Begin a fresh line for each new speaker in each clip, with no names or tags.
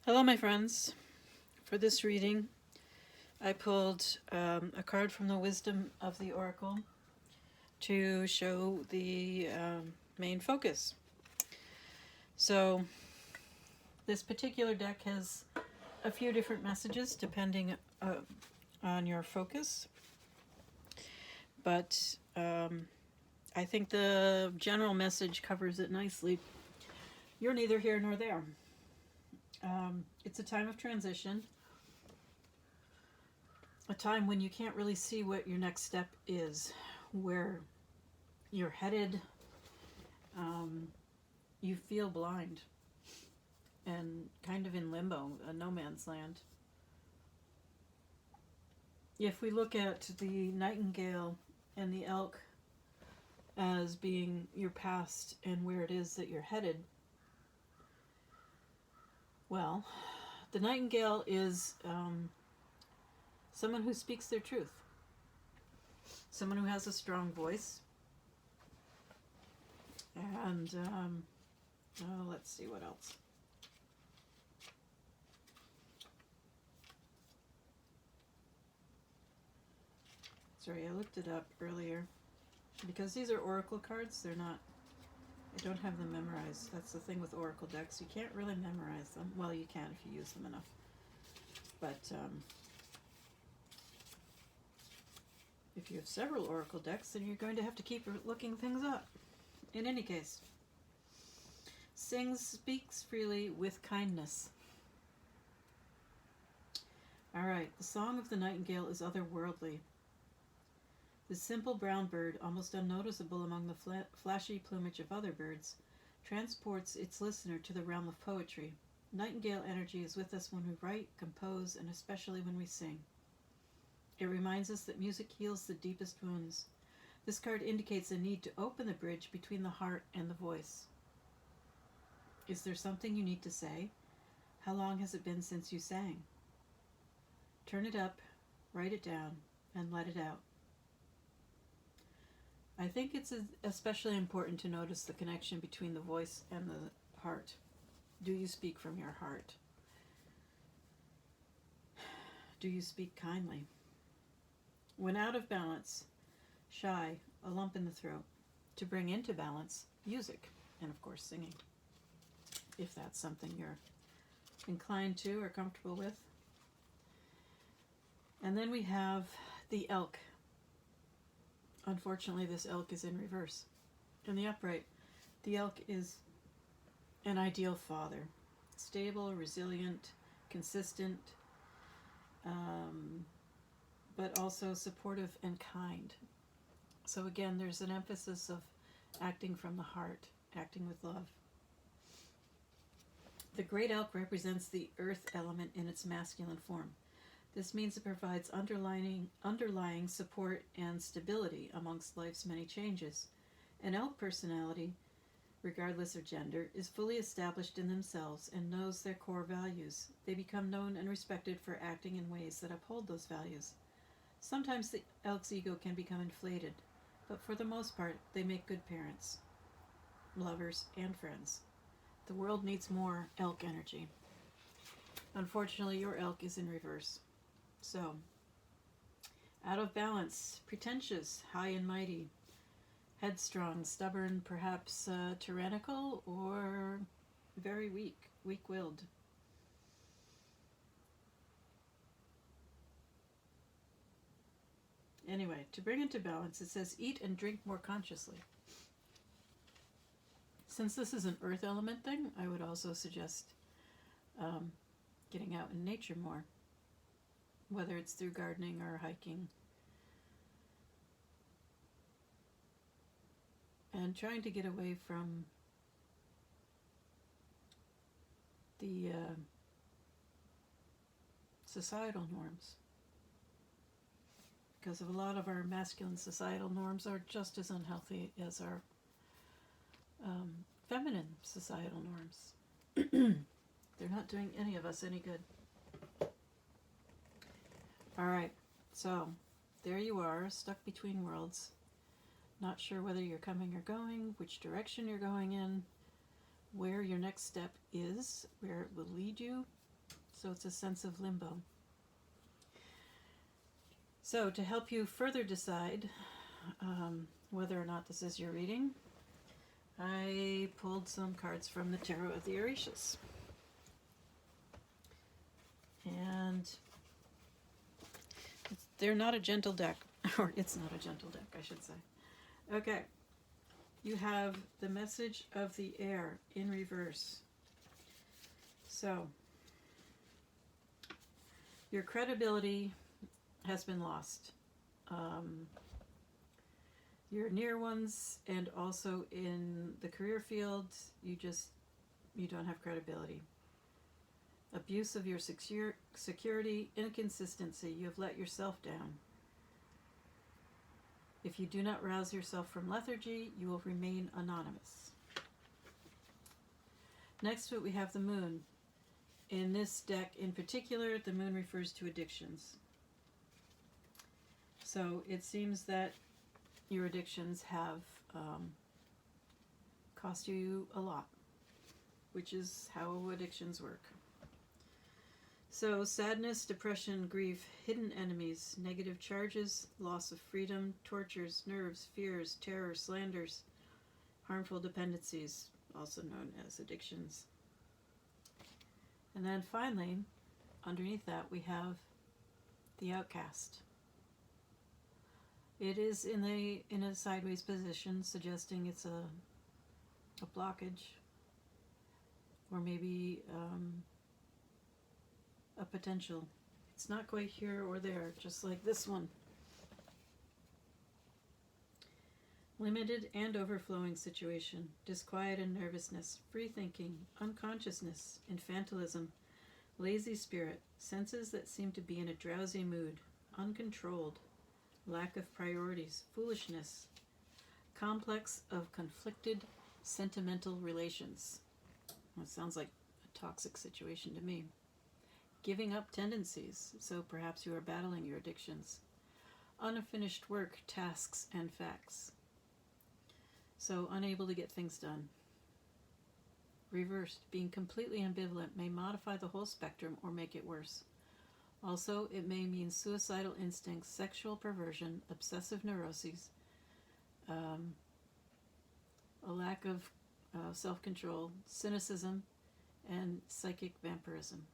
Hello, my friends. For this reading, I pulled a card from the Wisdom of the Oracle to show the main focus. So, this particular deck has a few different messages depending on your focus, but I think the general message covers it nicely. You're neither here nor there. It's a time of transition, a time when you can't really see what your next step is, where you're headed. You feel blind and kind of in limbo, a no man's land. If we look at the nightingale and the elk as being your past and where it is that you're headed, well, the nightingale is someone who speaks their truth, someone who has a strong voice, and let's see what else. Sorry, I looked it up earlier. Because these are oracle cards, they're not, I don't have them memorized. That's the thing with oracle decks. You can't really memorize them. Well, you can if you use them enough. But if you have several oracle decks, then you're going to have to keep looking things up. In any case, speaks freely with kindness. Alright, the song of the nightingale is otherworldly. The simple brown bird, almost unnoticeable among the flashy plumage of other birds, transports its listener to the realm of poetry. Nightingale energy is with us when we write, compose, and especially when we sing. It reminds us that music heals the deepest wounds. This card indicates a need to open the bridge between the heart and the voice. Is there something you need to say? How long has it been since you sang? Turn it up, write it down, and let it out. I think it's especially important to notice the connection between the voice and the heart. Do you speak from your heart? Do you speak kindly? When out of balance, shy, a lump in the throat. To bring into balance, music, and of course singing, if that's something you're inclined to or comfortable with. And then we have the elk. Unfortunately, this elk is in reverse. In the upright, the elk is an ideal father. Stable, resilient, consistent, but also supportive and kind. So again, there's an emphasis of acting from the heart, acting with love. The great elk represents the earth element in its masculine form. This means it provides underlying support and stability amongst life's many changes. An elk personality, regardless of gender, is fully established in themselves and knows their core values. They become known and respected for acting in ways that uphold those values. Sometimes the elk's ego can become inflated, but for the most part, they make good parents, lovers, and friends. The world needs more elk energy. Unfortunately, your elk is in reverse. So, out of balance, pretentious, high and mighty, headstrong, stubborn, perhaps tyrannical, or very weak-willed. Anyway, to bring into balance, it says eat and drink more consciously. Since this is an earth element thing, I would also suggest getting out in nature more, whether it's through gardening or hiking, and trying to get away from the societal norms, because a lot of our masculine societal norms are just as unhealthy as our feminine societal norms. They're not doing any of us any good. Alright, so there you are, stuck between worlds. Not sure whether you're coming or going, which direction you're going in, where your next step is, where it will lead you. So it's a sense of limbo. So to help you further decide whether or not this is your reading, I pulled some cards from the Tarot of the Orishas. And they're not a gentle deck, or it's not a gentle deck, I should say. Okay, you have the message of the air in reverse. So, your credibility has been lost. Your near ones, and also in the career field, you don't have credibility. Abuse of your security, inconsistency, you have let yourself down. If you do not rouse yourself from lethargy, you will remain anonymous. Next we have the moon. In this deck in particular, the moon refers to addictions. So it seems that your addictions have cost you a lot, which is how addictions work. So sadness, depression, grief, hidden enemies, negative charges, loss of freedom, tortures, nerves, fears, terror, slanders, harmful dependencies, also known as addictions. And then finally, underneath that, we have the outcast. It is in a sideways position, suggesting it's a blockage, or maybe a potential. It's not quite here or there, just like this one. Limited and overflowing situation, disquiet and nervousness, free thinking, unconsciousness, infantilism, lazy spirit, senses that seem to be in a drowsy mood, uncontrolled, lack of priorities, foolishness, complex of conflicted sentimental relations. Well, it sounds like a toxic situation to me. Giving up tendencies, so perhaps you are battling your addictions. Unfinished work, tasks, and facts. So unable to get things done. Reversed, being completely ambivalent may modify the whole spectrum or make it worse. Also, it may mean suicidal instincts, sexual perversion, obsessive neuroses, a lack of self-control, cynicism, and psychic vampirism.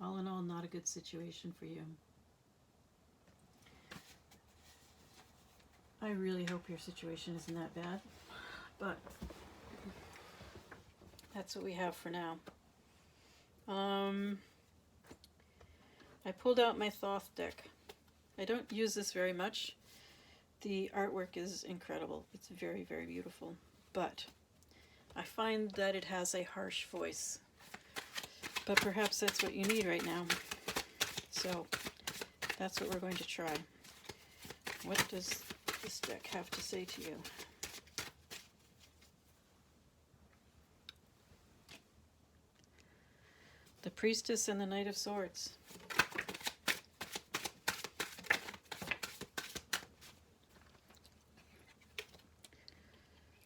All in all, not a good situation for you. I really hope your situation isn't that bad, but that's what we have for now. I pulled out my Thoth deck. I don't use this very much. The artwork is incredible. It's very, very beautiful. But I find that it has a harsh voice. But perhaps that's what you need right now. So that's what we're going to try. What does this deck have to say to you? The Priestess and the Knight of Swords.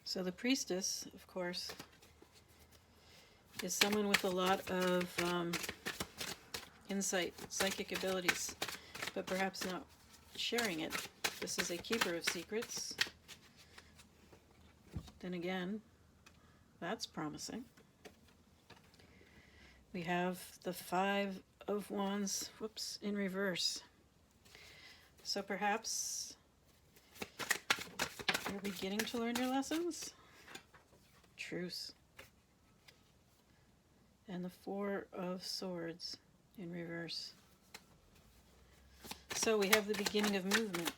So the Priestess, of course, is someone with a lot of insight, psychic abilities, but perhaps not sharing it. This is a keeper of secrets. Then again, that's promising. We have the Five of Wands, in reverse. So perhaps you're beginning to learn your lessons. Truce. And the Four of Swords in reverse. So we have the beginning of movement.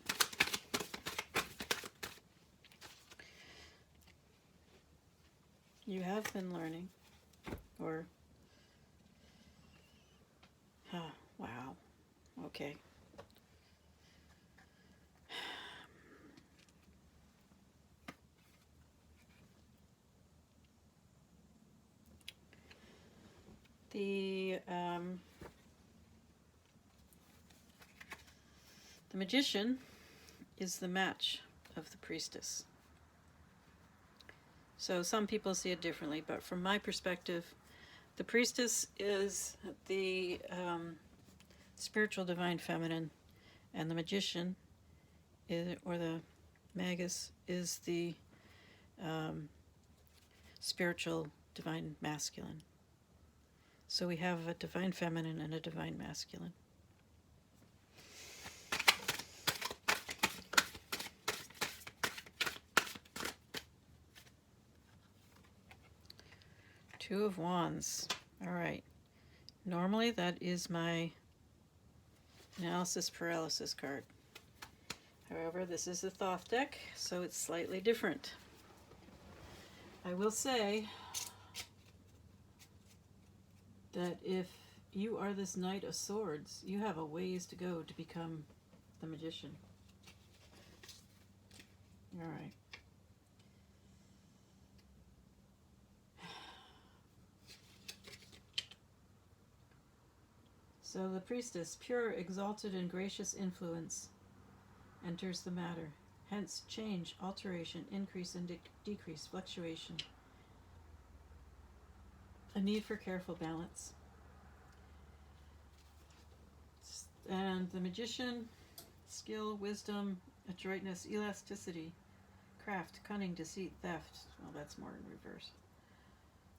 You have been learning, or, wow, okay. The Magician is the match of the Priestess. So some people see it differently, but from my perspective, the priestess is the spiritual divine feminine, and the magician or the magus is the spiritual divine masculine. So we have a divine feminine and a divine masculine. Two of Wands. All right. Normally that is my analysis paralysis card. However, this is the Thoth deck, so it's slightly different. I will say that if you are this Knight of Swords, you have a ways to go to become the Magician. All right. So the Priestess, pure, exalted, and gracious influence, enters the matter. Hence, change, alteration, increase and decrease, fluctuation. A need for careful balance. And the Magician, skill, wisdom, adroitness, elasticity, craft, cunning, deceit, theft. Well, that's more in reverse.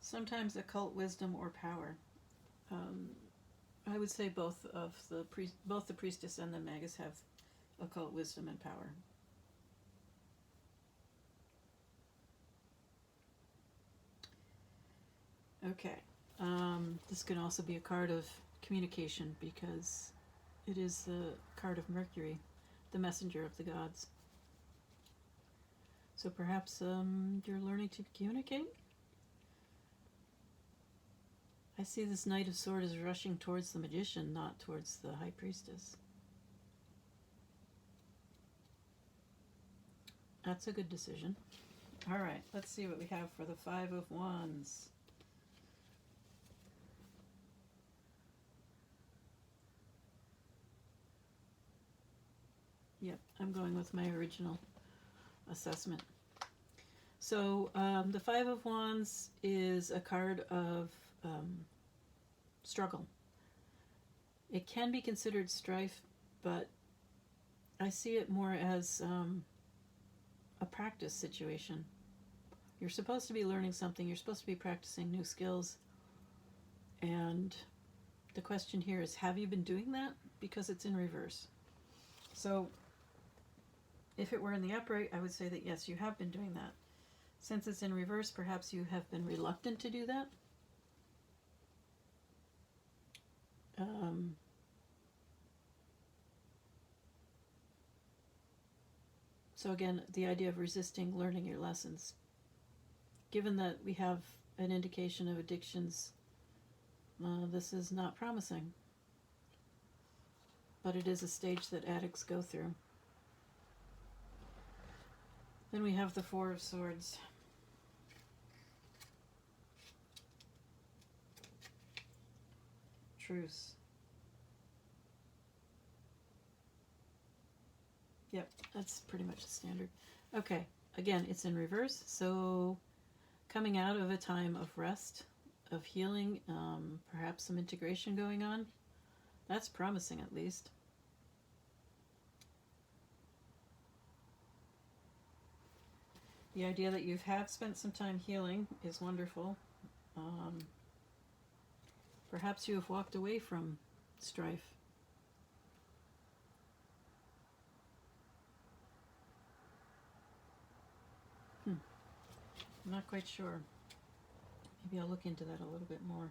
Sometimes occult wisdom or power. I would say both the priestess and the magus have occult wisdom and power. Okay. This can also be a card of communication because it is the card of Mercury, the messenger of the gods. So perhaps you're learning to communicate? I see this Knight of Swords as rushing towards the Magician, not towards the High Priestess. That's a good decision. All right, let's see what we have for the Five of Wands. Yep, I'm going with my original assessment. So the Five of Wands is a card of struggle. It can be considered strife, but I see it more as a practice situation. You're supposed to be learning something, you're supposed to be practicing new skills, and the question here is, have you been doing that? Because it's in reverse. So if it were in the upright, I would say that yes, you have been doing that. Since it's in reverse, perhaps you have been reluctant to do that. So again, the idea of resisting learning your lessons. Given that we have an indication of addictions, this is not promising. But it is a stage that addicts go through. Then we have the Four of Swords. Truce. Yep, that's pretty much the standard. Okay, again, it's in reverse, so coming out of a time of rest, of healing, perhaps some integration going on. That's promising, at least. The idea that you have spent some time healing is wonderful. Perhaps you have walked away from strife. I'm not quite sure. Maybe I'll look into that a little bit more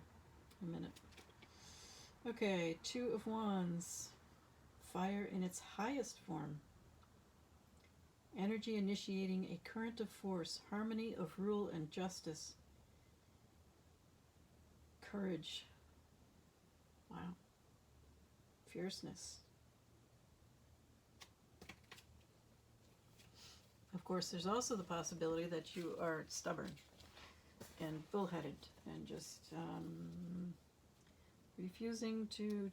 in a minute. Okay, Two of Wands. Fire in its highest form. Energy initiating a current of force, harmony of rule and justice. Courage. Wow. Fierceness. Of course, there's also the possibility that you are stubborn and bullheaded and just refusing to...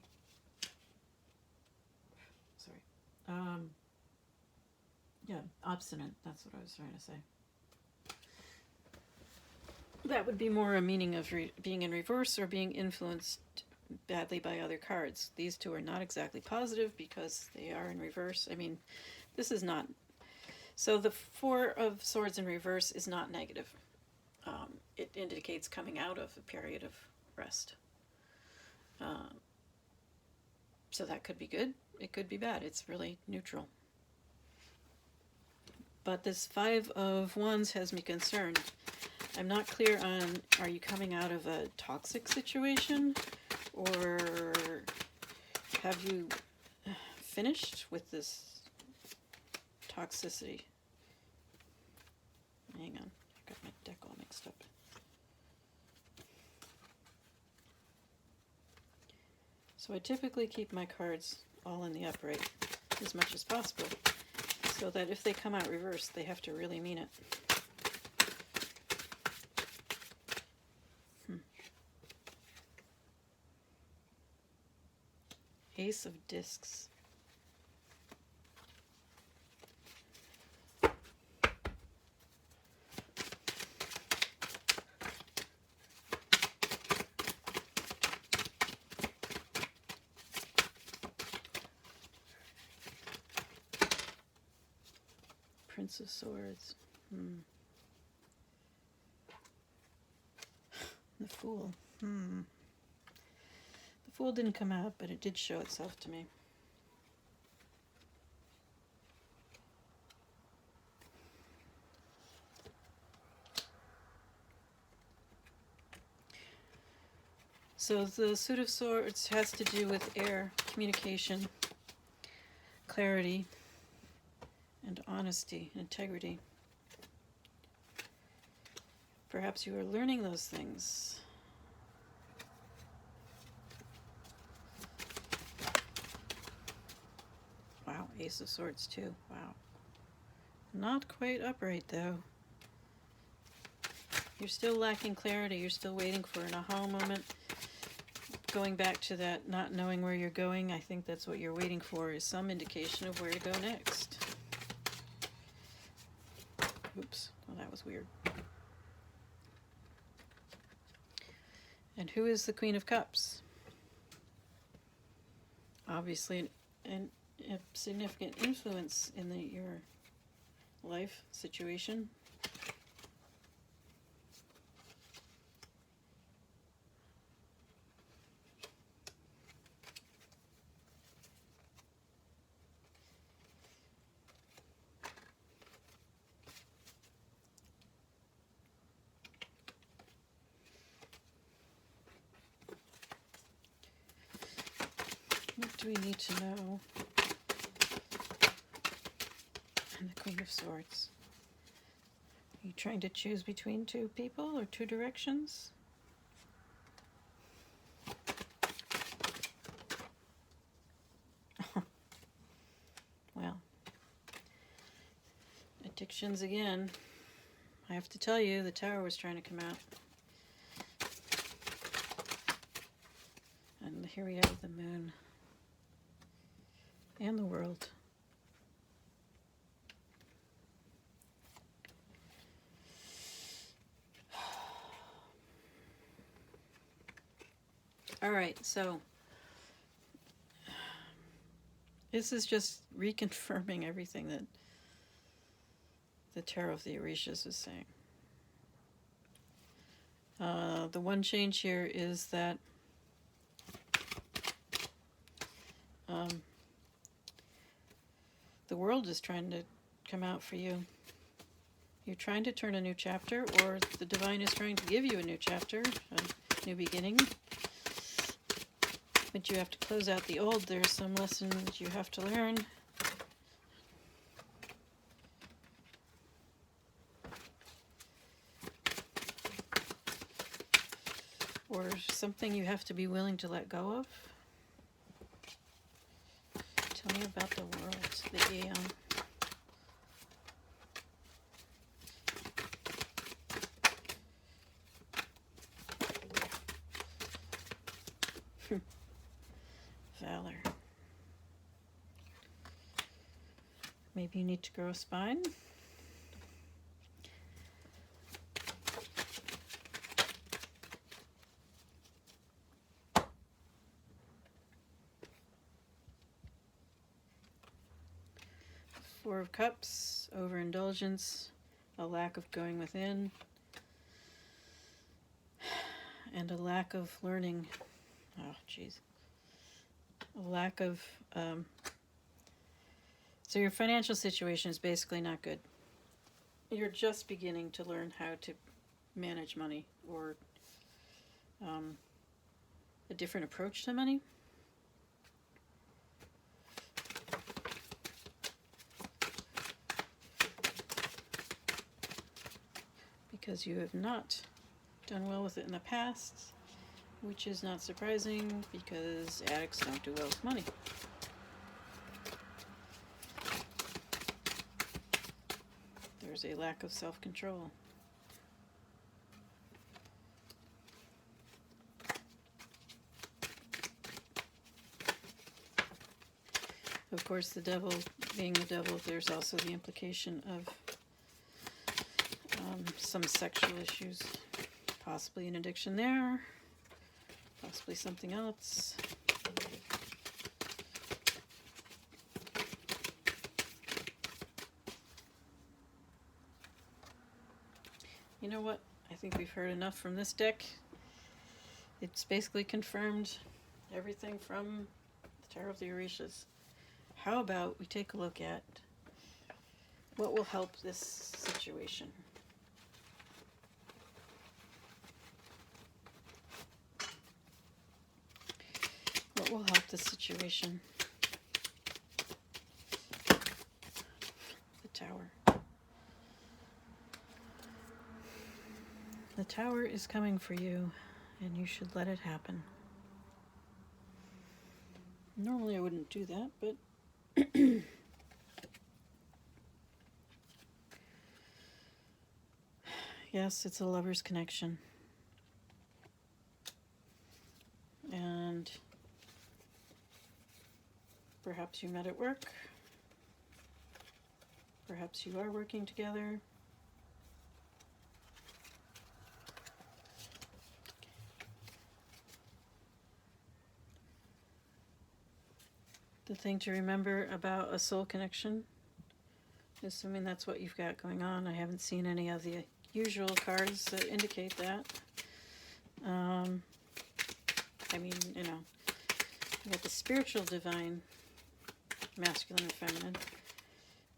yeah, obstinate. That's what I was trying to say. That would be more a meaning of being in reverse or being influenced badly by other cards. These two are not exactly positive because they are in reverse. I mean, this is not... So the Four of Swords in reverse is not negative. It indicates coming out of a period of rest. So that could be good. It could be bad. It's really neutral. But this Five of Wands has me concerned. I'm not clear on, are you coming out of a toxic situation? Or have you finished with this toxicity? Hang on, I got my deck all mixed up. So I typically keep my cards all in the upright as much as possible, so that if they come out reversed, they have to really mean it. Ace of Discs. Prince of Swords. The Fool. The Fool didn't come out, but it did show itself to me. So the Suit of Swords has to do with air, communication, clarity, and honesty, integrity. Perhaps you are learning those things. Wow, Ace of Swords too. Wow. Not quite upright though. You're still lacking clarity. You're still waiting for an aha moment. Going back to that not knowing where you're going, I think that's what you're waiting for, is some indication of where to go next. Oops, well that was weird. And who is the Queen of Cups? Obviously a significant influence in your life situation. What do we need to know? And the Queen of Swords. Are you trying to choose between two people or two directions? Well, addictions again. I have to tell you, the Tower was trying to come out. And here we have the Moon. And the World. All right, so this is just reconfirming everything that the Tarot of the Orishas is saying. The one change here is that the world is trying to come out for you. You're trying to turn a new chapter, or the divine is trying to give you a new chapter, a new beginning. But you have to close out the old. There's some lessons you have to learn. Or something you have to be willing to let go of. Tell me about the world, the Aeon. Valor. Maybe you need to grow a spine. Four of Cups, overindulgence, a lack of going within, and a lack of learning. Oh, jeez. A lack of... So your financial situation is basically not good. You're just beginning to learn how to manage money, or a different approach to money. Because you have not done well with it in the past, which is not surprising because addicts don't do well with money. There's a lack of self-control. Of course, the devil being the devil, there's also the implication of some sexual issues, possibly an addiction there, possibly something else. You know what? I think we've heard enough from this deck. It's basically confirmed everything from the Tarot of the Orishas. How about we take a look at what will help this situation? What will help this situation? The Tower. The Tower is coming for you, and you should let it happen. Normally I wouldn't do that, but yes, it's a lover's connection. And perhaps you met at work. Perhaps you are working together. The thing to remember about a soul connection, assuming that's what you've got going on. I haven't seen any of the usual cards that indicate that. I mean, you know, you got the spiritual divine, masculine and feminine,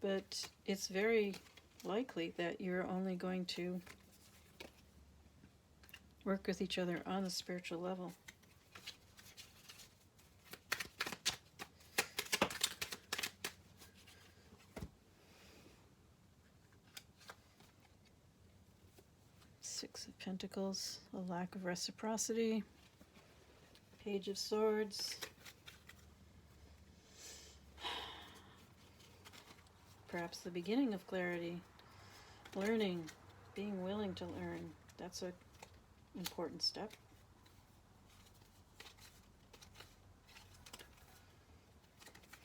but it's very likely that you're only going to work with each other on the spiritual level. Six of Pentacles, a lack of reciprocity. Page of Swords. Perhaps the beginning of clarity. Learning, being willing to learn. That's an important step.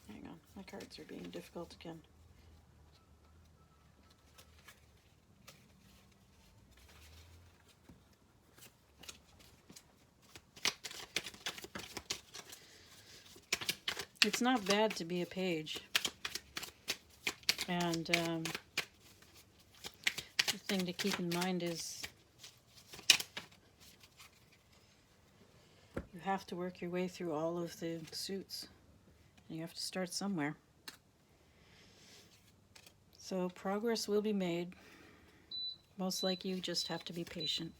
Hang on, my cards are being difficult again. It's not bad to be a page. And the thing to keep in mind is you have to work your way through all of the suits. And you have to start somewhere. So progress will be made. Most likely you just have to be patient.